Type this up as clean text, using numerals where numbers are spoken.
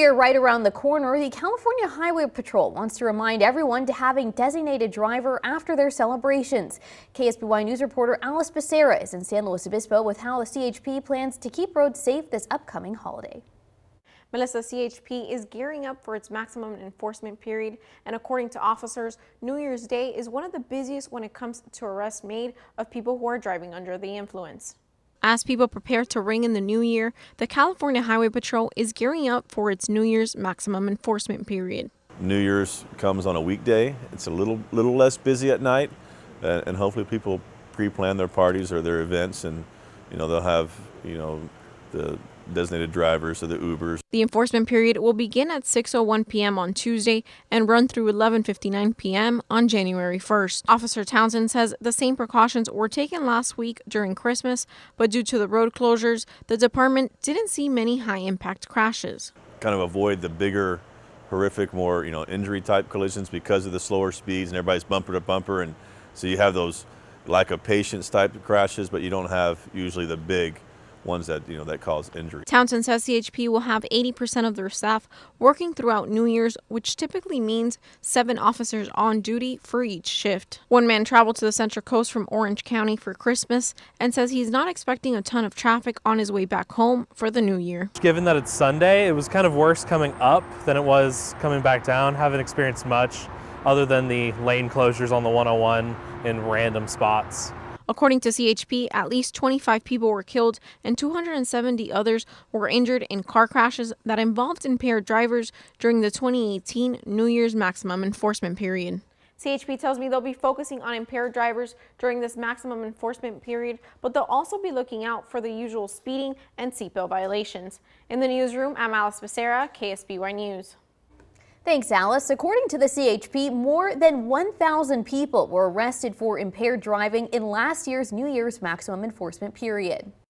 Year right around the corner, the California Highway Patrol wants to remind everyone to have a designated driver after their celebrations. KSBY News reporter Alice Becerra is in San Luis Obispo with how the CHP plans to keep roads safe this upcoming holiday. Melissa, CHP is gearing up for its maximum enforcement period, and according to officers, New Year's Day is one of the busiest when it comes to arrests made of people who are driving under the influence. As people prepare to ring in the new year, the California Highway Patrol is gearing up for its New Year's maximum enforcement period. New Year's comes on a weekday. It's a little less busy at night, and hopefully people pre-plan their parties or their events, and they'll have the designated drivers or the Ubers. The enforcement period will begin at 6:01 p.m. on Tuesday and run through 11:59 p.m. on January 1st. Officer Townsend says the same precautions were taken last week during Christmas, but due to the road closures, the department didn't see many high-impact crashes. Kind of avoid the bigger, horrific, more injury-type collisions because of the slower speeds and everybody's bumper to bumper, and so you have those lack of patience type of crashes, but you don't have usually the big ones that that cause injury. Townsend says CHP will have 80% of their staff working throughout New Year's, which typically means 7 officers on duty for each shift. One man traveled to the Central Coast from Orange County for Christmas and says he's not expecting a ton of traffic on his way back home for the new year. Given that it's Sunday, it was kind of worse coming up than it was coming back down. Haven't experienced much other than the lane closures on the 101 in random spots. According to CHP, at least 25 people were killed and 270 others were injured in car crashes that involved impaired drivers during the 2018 New Year's maximum enforcement period. CHP tells me they'll be focusing on impaired drivers during this maximum enforcement period, but they'll also be looking out for the usual speeding and seatbelt violations. In the newsroom, I'm Alice Becerra, KSBY News. Thanks, Alice. According to the CHP, more than 1,000 people were arrested for impaired driving in last year's New Year's maximum enforcement period.